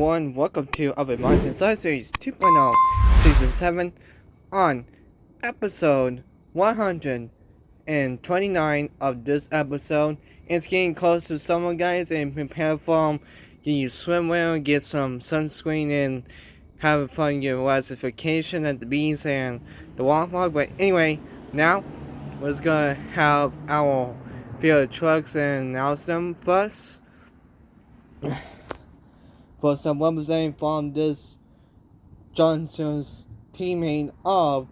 everyone, welcome to Other Minds Inside Series 2.0, Season 7, on episode 129 of this episode. It's getting close to summer, guys, and prepare for your swimwear, get some sunscreen, and have fun your last vacation at the beach and the water park. But anyway, now we're gonna have our field trucks and announce them first. For some representing from this Johnson's teammate of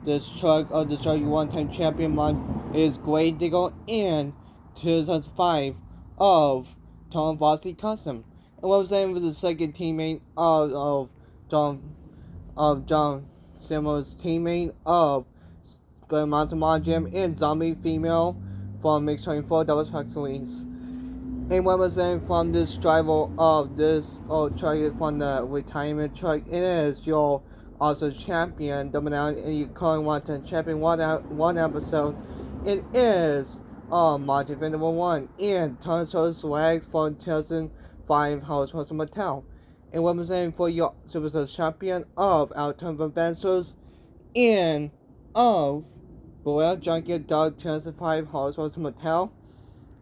this truck one-time champion mod is Grey Diggle and 2005 of Tom Fossey Custom. And representing for the second teammate of John Simmons teammate of the Monster Mod Gym and Zombie Female from Mix 24 Double Truck Series. And representing from this driver of this truck from the retirement truck, it is your also champion, double down, and you current one-time champion one episode. It is Martin Vanderbilt 1 and Tonsor Swags for 2005 House Russell Mattel. And representing for your Superstar champion of our Turn Adventures and of Boel Junket Dog 2005 House Russell Mattel.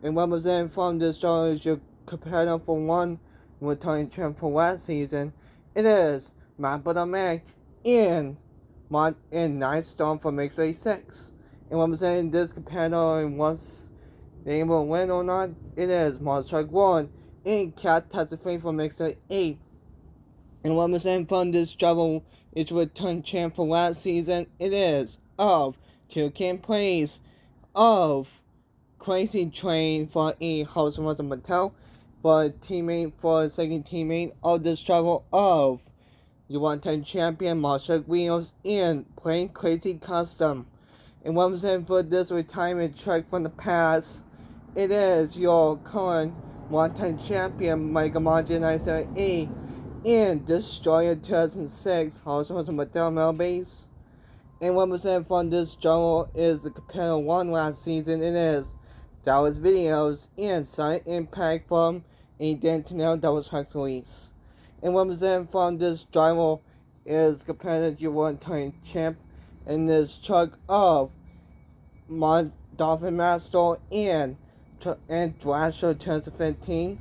And representing from this show is your competitor for one returning champ for last season. It is Matt Buttermack in Night Storm for Mix 86. And representing this competitor and once they will win or not, it is Monster Truck 1 in Cat Tassie for Mix 8. And representing from this driver is return champ for last season. It is of Toucan Plays of Crazy Train for a house of Mattel for a teammate for a second teammate of this travel of your one-time champion Marshall Wheels and Plain Crazy Custom. And representing for this retirement truck from the past, it is your current one-time champion Mega Margin 978 and Destroyer 2006 House of Mattel Mail Base. And representing from this journal is the competitor one last season. It is Dallas Videos and Sonic Impact from a Dentinel Double Truck Release. And representing from this driver is competitor your one-time champ in this truck of Dolphin Master and Thrasher 2015.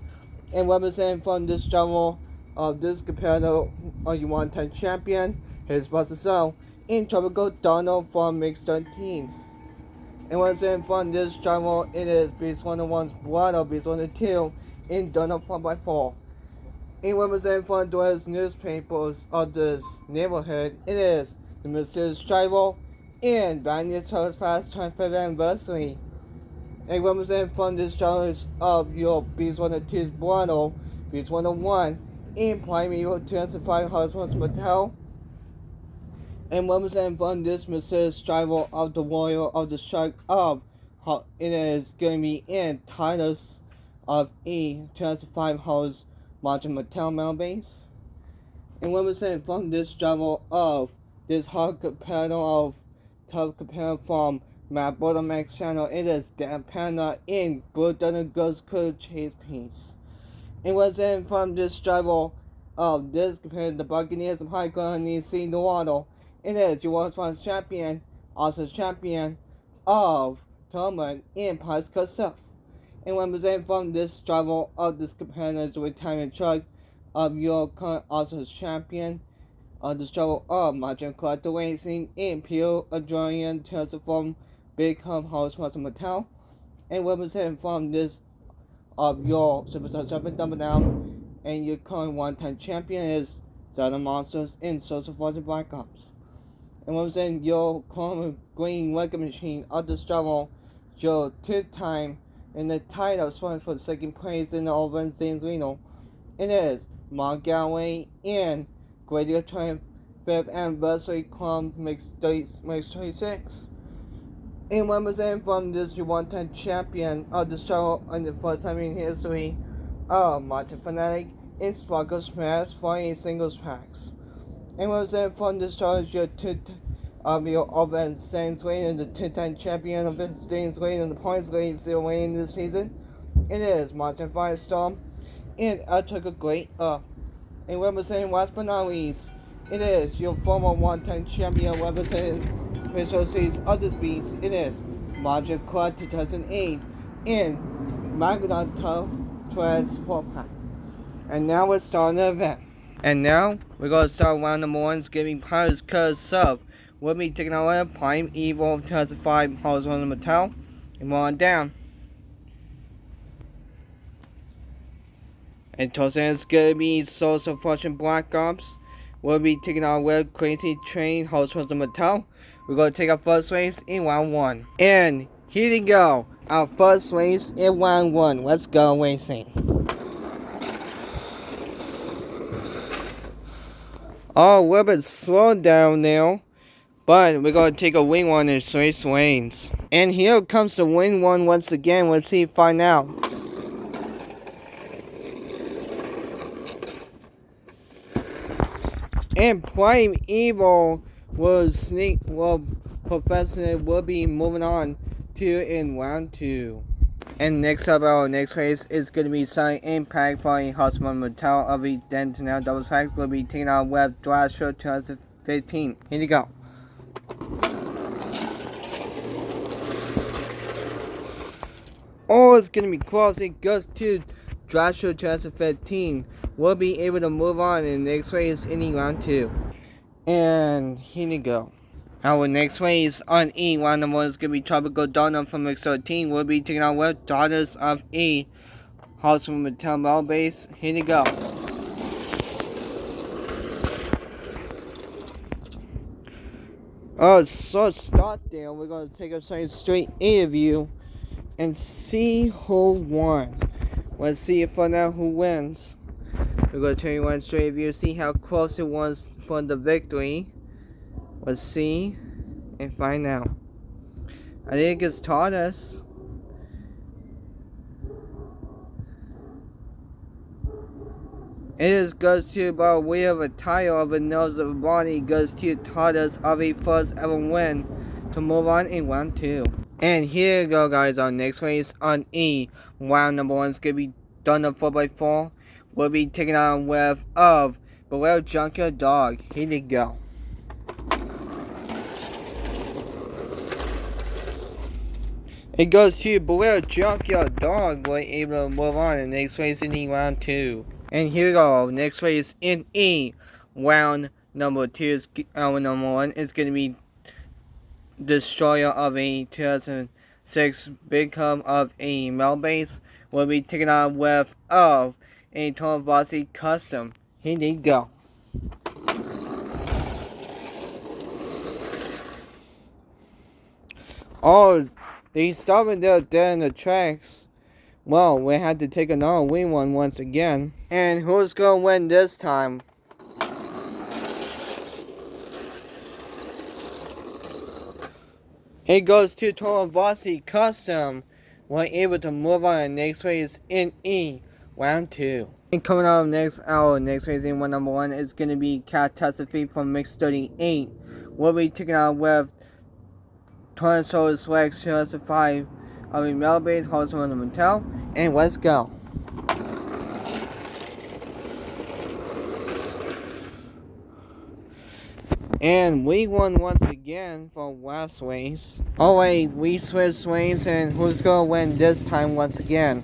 And representing from this driver of this competitor your one-time champion, his Buster So in Tropical Donald from Mix 13. And representing from this driver, it is Beast 101's Blood of Beast 102 in Donald 4x4. And representing from Dweller's newspapers of this neighborhood, it is the Mysterious Driver and Vanya's Charles Fast 25th anniversary. And representing from this driver of your Beast 102's Blood of Beast 101 in Primeval 2005 Husband's Motel. And representing from this mysterious driver of the warrior of the strike of it is going to be in Titus of E 2005 house Martin Mattel Mail Base. And representing from this driver of this hard competitor of tough competitor from Matt Bordermax channel, it is Dan Panda in Blue Thunder Ghost Code Chase Piece. And representing from this driver of this competitor, the Buccaneers of High Ground and see the water. It is your World Finals champion, also champion of tournament in Pascal Surf. And representing from this driver of this competitor's retirement truck of your current also champion of this driver of Martin Collector Racing in Pure Adrian Tesla from Big Hub House Master Mattel. And representing from this of your Superstar Champion Double Down and your current one-time champion is Zelda Monsters in Social Force Black Ops. And representing your current green record machine of this driver, your two-time in the title swing for the second place in the Open Zane's Reno. It is Mark Galloway and Grady 25th Anniversary Club Mix 26. And representing from this your one-time champion of the show in the first time in history Martin Fanatic in Sparkle Smash for a singles packs. And representing from this show is your your Open Zane's Reno, the two-time champion of the Zane's Reno in the points league still winning this season. It is Martin Firestorm and I took a great And representing last but not least, it is your former one-time champion representing Crystal Cities Other Beasts. It is Magic Club 2008 in Magna Tough Transform. And now we're starting the event. And now we're gonna start round number 1, giving Pirates Cause Sub. We'll be taking over Prime Evil 2005 House on the Mattel. And we're on down. And Tosin is gonna be Source of Fortune Black Ops. We'll be taking our Red Crazy Train House on the Mattel. We're gonna take our first race in round 1. And here we go. Our first race in round 1. Let's go racing. Oh, a little bit slow down now. But we're going to take a wing one and race lanes. And here comes the wing one once again. Let's see, find out. And Prime Evil Professor will be moving on to in round 2. And next up, our next race is going to be Sonic Impact fighting Hospital Mattel of the Dentonel Double Tracks. Will be taking out Web Drive Show 2015. Here you go. Oh, it's going to be close. It goes to Drive Show 2015. We'll be able to move on in the next race in round 2. And here you go. Our next race on E, round number 1 is going to be Tropical Donut from X13. We'll be taking out with Daughters of E, House from Mattel Bell Base. Here you go. Oh, so start there. We're going to take a straight interview and see who won. Let's see for now who wins. We're going to turn you one straight view, see how close it was for the victory. Let's see and find out. I think it's taught us. It goes to about way of a title of a nose of a body goes to taught us of a first ever win to move on in round 2. And here you go, guys, our next race on E. Round number 1 is going to be done up 4x4. We'll be taking on with of Beware Junkyard Dog. Here you go. It goes to Beware Junkyard Dog. We're able to move on in the next race in round 2. And here we go. Next race in E. Round number 2 is number 1 is going to be Destroyer of a 2006 Big Cub of a Mel Base. We'll be taking on with of a Total Velocity Custom. Here you go. Oh, they stopped there dead in the tracks. Well, we had to take another wing one once again. And who's gonna win this time? It goes to Total Velocity Custom. We're able to move on to the next race in E, round 2. And coming out of our next race in number 1 is going to be Catastrophe from Mix 38. We'll be taking out with Tornado Swag 2005 of a Metal Base, House on the Mattel. And let's go. And we won once again for last race. Oh wait, we switched lanes, and who's gonna win this time once again?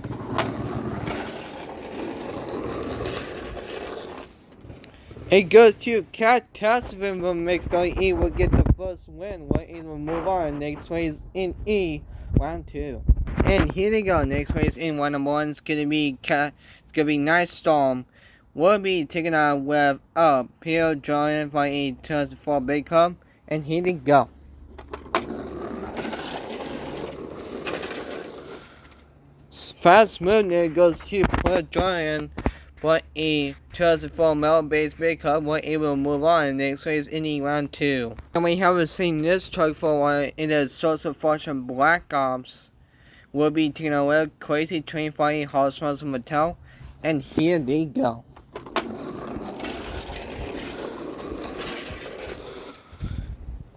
It goes to Catastrophe from Mix 38. Will get the first win. We're able to move on. Next race in E, round 2. And here they go. Next race in round number 1 is gonna be Night Storm. We'll be taking on with Pierre Jordan for a 2004 Big Cub. And here they go. Fast movement goes to Pierre Jordan for a 2004 Metal Base Big Cub. We're able to move on. Next race in round 2. And we haven't seen this truck for a while. It is Source of Fortune Black Ops. We'll be taking on with Crazy Train fighting House from Mattel. And here they go.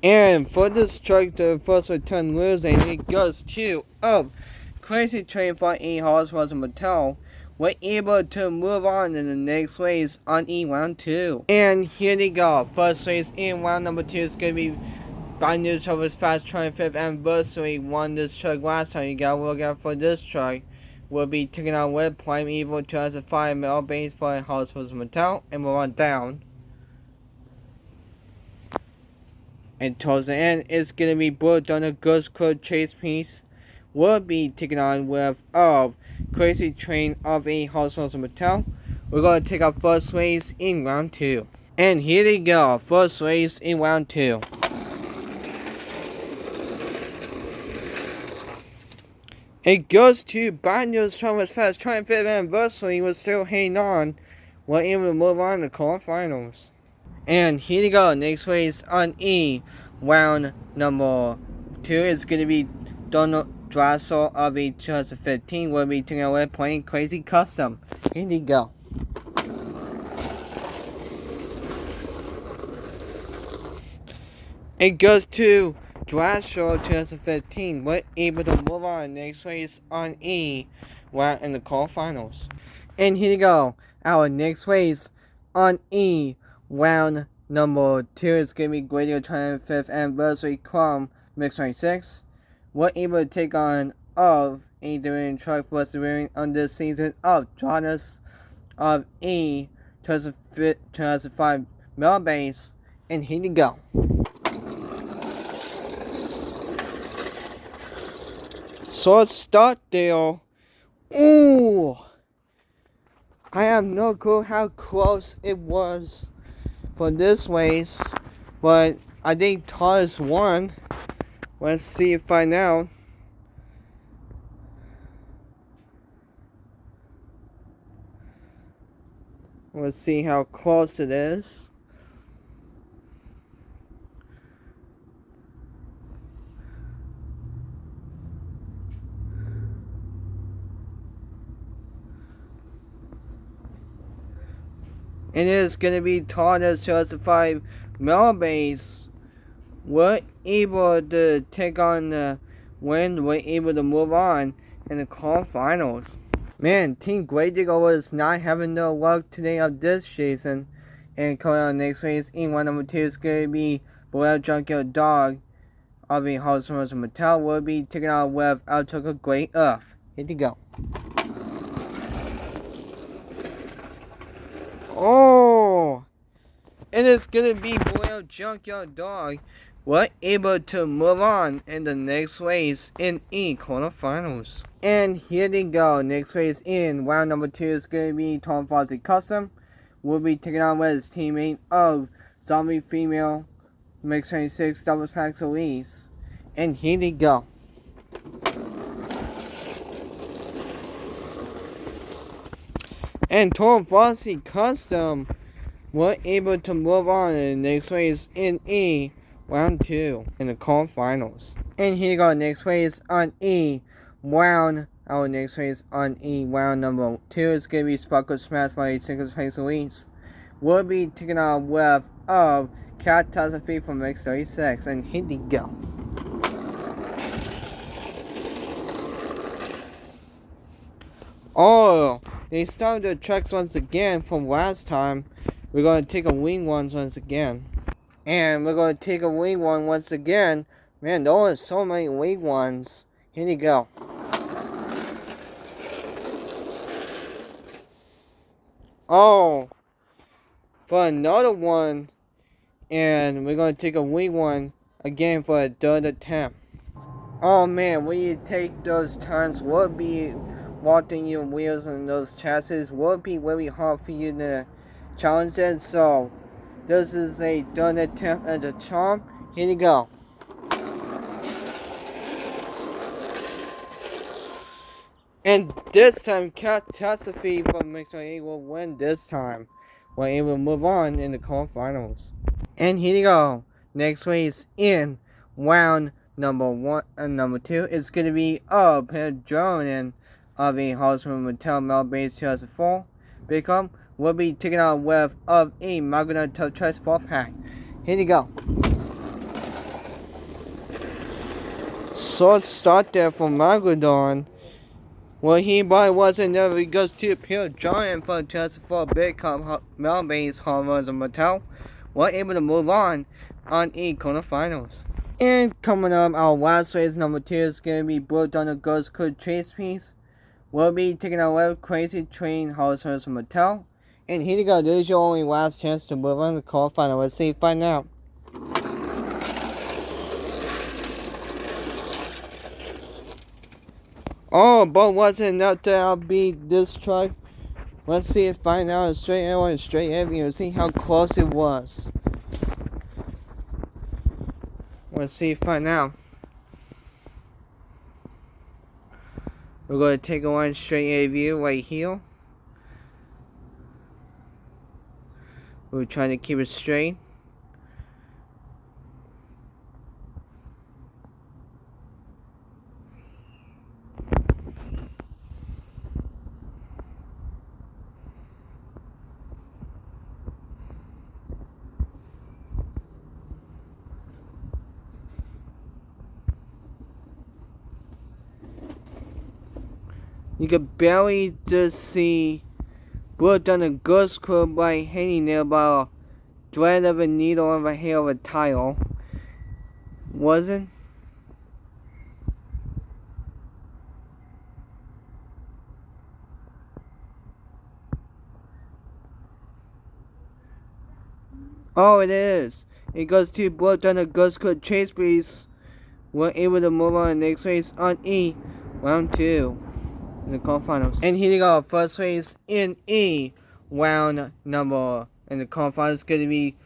And for this truck, the first return losing, it goes to Crazy Train for a House from Mattel. we're able to move on to the next race on E round 2. And here they go. First race in round number 2 is going to be by News Trover's Fast 25th anniversary. Won this truck last time. You gotta look out for this truck. We'll be taking on with Prime Evil 2005 metal base for Hospital's Motel, and we'll run down. And towards the end, it's gonna be Bullet Thunder Ghost Club Chase Piece. We'll be taking on with Crazy Train of a Hospital's Motel. We're gonna take our first race in round 2. And here they go, first race in round 2. It goes to Bad News Trover's Fast 25th anniversary. We're still hanging on. We're able to move on to quarterfinals. And here you go. Next race on E. Round number 2 is going to be Donald Drassel of a 2015. We'll be taking away playing Crazy Custom. Here you go. It goes to Drassel 2015. We're able to move on. Next race on E. We're in the quarterfinals. And here you go. Our next race on E. Round number 2 is going to be Gradio 25th Anniversary Chrome Mix 26. We're able to take on of a Durian truck for the on this season of Jonas of E 2005 Mel Base. And here you go. So let's start there. Ooh! I have no clue how close it was for this race, but I think Tars won. Let's see if I know. Let's see how close it is. And it is going to be Tars 2005 Melbase. We're able to take on the win. We're able to move on in the quarterfinals. Man, Team Great Digger was not having no luck today of this season. And coming on next race, in round number 2 is going to be Blair Junkyard Dog of a Hospital's Motel. We'll be taking on with Altoka Great Earth. Here you go. Oh! And it's gonna be Blair Junkyard Dog. We're able to move on in the next race in E quarterfinals. And here they go. Next race in round number 2 is gonna be Tom Fozzie Custom. We'll be taking on with his teammate of Zombie Female Mix 26 Double Tax Elise. And here they go. And Tom Fozzie Custom were able to move on in the next race in E round 2 in the quarterfinals. And here you go, next race on E round. Our next race on E round number 2 is gonna be Sparkle Smash by 6th place Elise. We'll be taking on with of Catastrophe from X36. And here you go. Oh, they started the tracks once again from last time. We're going to take a wing ones once again. And we're going to take a wing one once again. Man, there are so many wing ones. Here you go. Oh, for another one. And we're going to take a wing one again for a third attempt. Oh man, when you take those turns, will be walking your wheels on those chassis will be very hard for you to challenge it. So this is a third attempt at the charm. Here you go. And this time Catastrophe from Mixer will win this time. We're able to move on in the quarterfinals. And here you go. Next race in round number 1 and number 2 is gonna be Pedronian of a Hospital Motel Mel Base 2004. Become will be taking out with of a Magna Tough Choice 4-pack. Here you go. So let's start there for Magadon. Well, he probably wasn't never goes to appeal giant for just for a big cup Melbourne's Hormones and Mattel were able to move on the quarterfinals. And coming up, our last race number 2 is going to be Blue Thunder Ghost Could Chase Piece. We'll be taking a little Crazy Train Horses from Mattel. And here you go, this is your only last chance to move on to the quarterfinal. Let's see, find out. Oh, but wasn't enough to outbeat this truck. Let's see it find out straight arrow and straight avenue. See how close it was. Let's see it find out. We're going to take a one straight A view right here. We're trying to keep it straight. You can barely just see Blue Thunder Ghost Club by hanging there by a thread of a needle on the hair of a tile. Wasn't? Oh, it is. It goes to Blue Thunder Ghost Club Chase Piece. We're able to move on to the next race on E, round 2. In the quarterfinals. And here you go, first race in E, round number in the quarterfinals going to be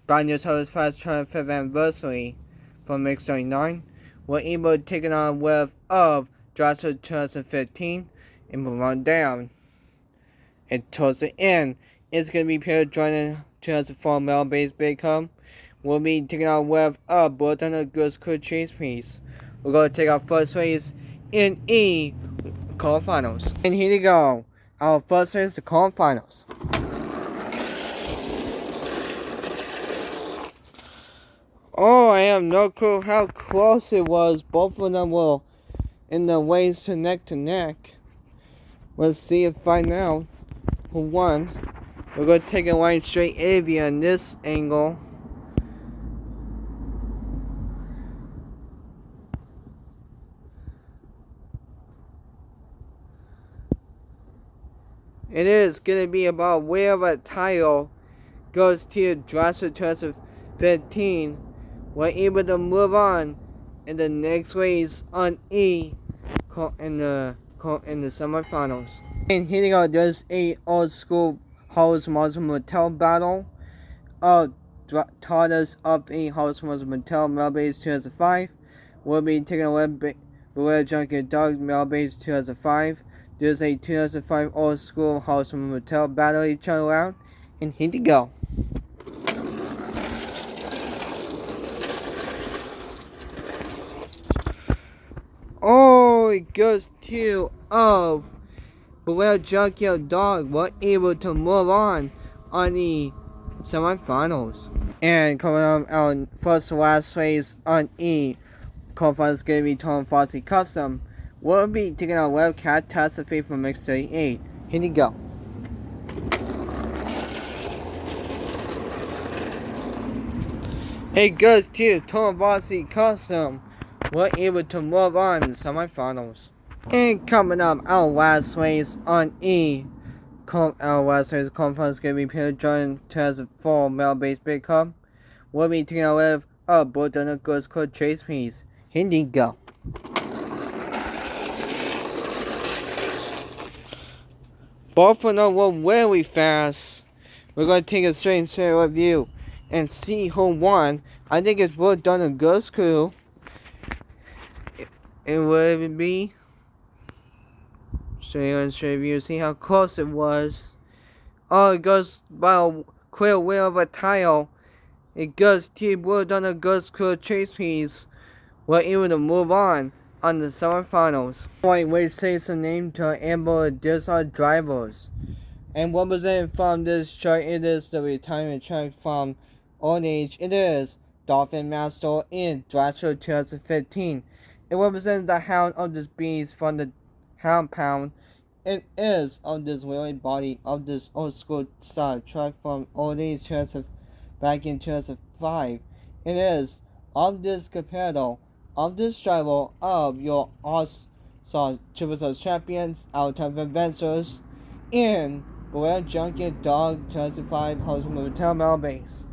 Binders Host Fast Track 5th anniversary from Mix 39. We're able to take it on with of Joshua 2015 and move on down. And towards the end, it's going to be Peter Jordan 2004 Mel-based Big Cup. We'll be taking on with of Blue Thunder Ghost Could Chase Piece. We're going to take our first race in E, quarterfinals. And here you go, our first race, the quarterfinals. Oh, I have no clue how close it was. Both of them were in the race to neck. Let's see and find out who won. We're going to take a line straight Avia on this angle. It is going to be about where the title goes to Joshua 2015. We're able to move on in the next race on E in the semifinals. And here you go, there's a old school Horse Monster Mattel battle. Taught us up a Horse Monster Mattel Mailbase 2005. We'll be taking a Beware Junkie Dog Mailbase 2005. There's a 2005 old school House from Mattel battle each other out, and here you go. Oh, it goes to of Beware Junkyard Dog were able to move on the semifinals. And coming up our first to last race on E, quarterfinals is going to be Tom Fossey Custom. We'll be taking our web catastrophe from Mix 38. Here you go. It goes to Tom Fossey Custom. We're able to move on in the semifinals. And coming up, our last race on E. Our last race conference is going to be Peter Jordan 2004 Male-based Big Cup. We'll be taking our web of Blue Thunder Ghost Could Chase Piece. Here you go. Both of them were very fast. We're going to take a straight review and see who won. I think it's Blue Thunder Ghost Crew. And would it be? Straight review, see how close it was. Oh, it goes by a clear wheel of a tile. It goes to Blue Thunder Ghost Crew Chase Piece. We're able to move on the semifinals. We say some name to Amber Dizzard drivers. And representing from this chart, it is the retirement track from Old Age. It is Dolphin Master in Joshua 2015. It represents the Hound of the Beast from the compound. It is of this very body of this old school style track from early 2000 back in 2005. It is of this competitor of this driver of your All-Star Triple Champions, out-time advancers, in Blair Junket Dog 2005 Housing Motel Mel Base.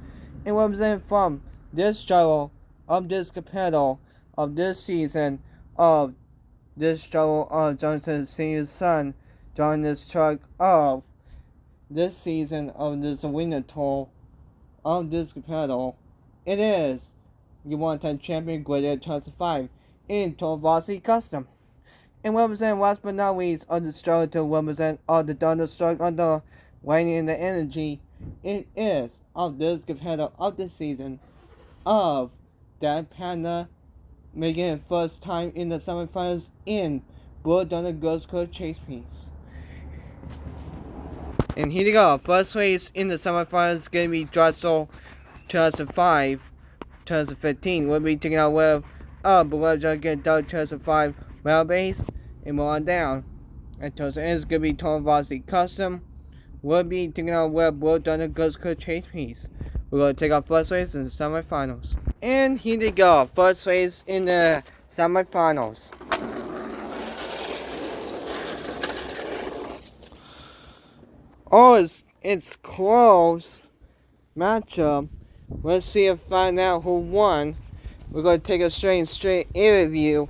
It represents from this driver of this competitor of this season of this driver of Johnson Senior's son during this truck of this season of this arena tour of this competitor. It is you want to champion Graded 2005 in Tour Varsity Custom. And represent last but not least of the struggle to represent all the Thunderstruck on the lighting and the energy. It is of this competitor of the season of Dan Panda making it first time in the semifinals in Blue Thunder Girls Club Chase Piece. And here you go. First race in the semifinals is going to be Dressel 2005, 2015. We'll be taking out with Below Junket Dog 2005 Rail Base and more on down. And towards the end is going to be Tour Varsity Custom. We'll be taking out with Blue Thunder Girls Club Chase Piece. We're going to take our first race in the semifinals. And here you go. First race in the semifinals. Oh, it's close matchup. Let's see and find out who won. We're going to take a straight interview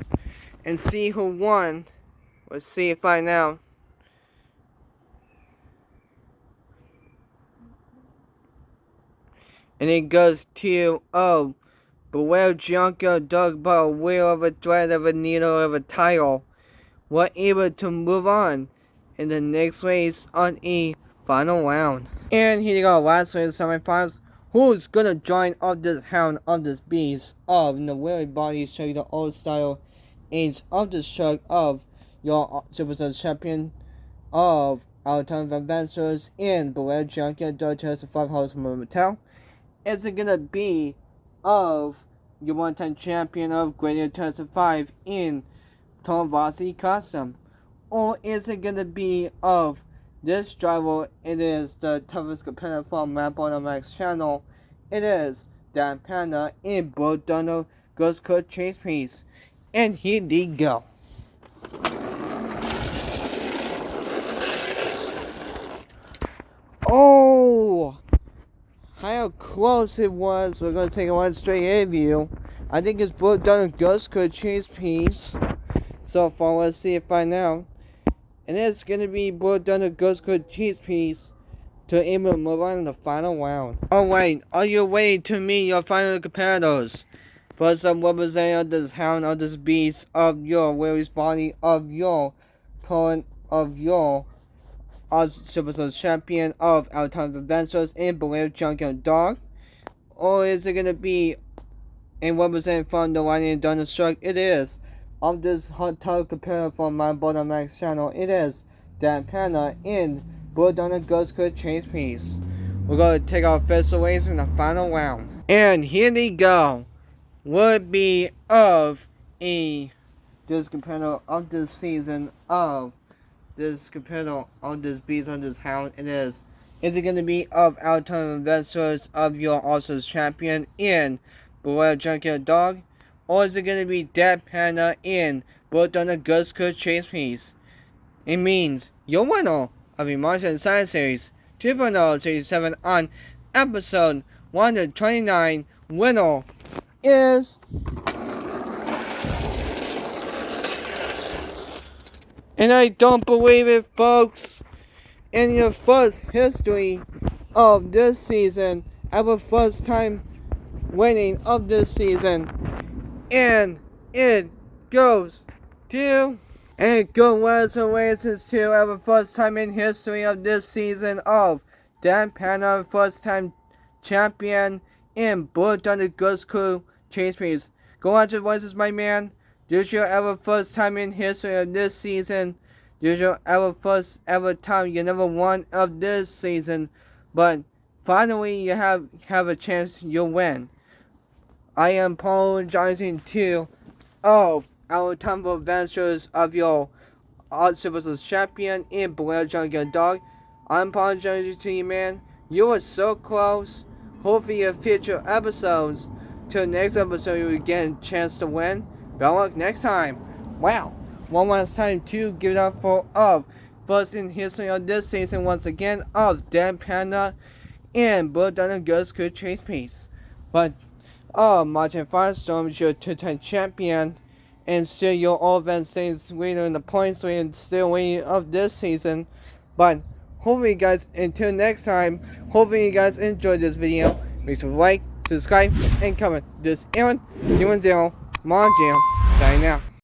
and see who won. Let's see and find out. And it goes to, Beware Junker dug by a wheel of a thread of a needle of a title. Were able to move on in the next race on a final round. And here you go, last race semifinals. Who's gonna join of this hound of this beast of the weary body show you the old style age of this truck of your Super champion of our time of adventures in Beware Junkyard Dog 2005 House Motel? Is it gonna be of your one-time champion of Greater 2005 in Tour Varsity Custom? Or is it gonna be of this driver? It is the toughest competitor from Map Max channel. It is Dan Panda in Blue Thunder Girls Club Chase Piece. And here they go. Oh! How close it was. We're going to take a one straight interview. I think it's Blue Thunder Girls Club Chase Piece. So far, let's see if I know. And it's going to be Blue Thunder Girls Club Chase Piece to able to move on in the final round. Alright, are you ready to meet your final competitors? For some representative of this hound of this beast of your weary body of your current of your Super champion of our time of adventures in Blair Junkyard Dog? Or is it gonna be and represent from the Lightning and Thunderstruck? It is of this hot tub competitor from my Bottom Max channel. It is Dan Panda in Blue Thunder Girls Club Chase Piece. We're gonna take our first race in the final round. And here they go. Would be of this competitor of this season of this competitor of this beast on this hound. It is it going to be of our time investors of your All-Stars champion in Beware Junkyard Dog? Or is it going to be Dan Panda in Blue Thunder Girls Club Chase Piece? It means your winner of the Martian Science Series 2.0 Series 7 on episode 129 winner is, and I don't believe it, folks, in your first history of this season, ever first time winning of this season, and it goes to, and it goes to ever first time in history of this season of Dan Panda, first time champion in Blue Thunder Girls Club Chase Piece. Go on your voices, my man. This your ever first time in history of this season. This your ever first ever time you never won of this season. But finally you have a chance, you'll win. I am apologizing to all our time of adventures of your Archer vs. Champion and Blair Jungle Dog. I'm apologizing to you, man. You were so close. Hopefully in future episodes, to the next episode you will get a chance to win. Better luck next time. Wow. One last time to give it up for first in history of this season once again of Dan Panda and Blue Thunder Girls could chase peace. But Martin Firestorm is your two-time champion and still your all event stays leader in the points and still leading of this season. But hopefully you guys, until next time, hopefully you guys enjoyed this video. Make sure to like, subscribe, and comment. This is Aaron, 010, Mon Jam, signing out.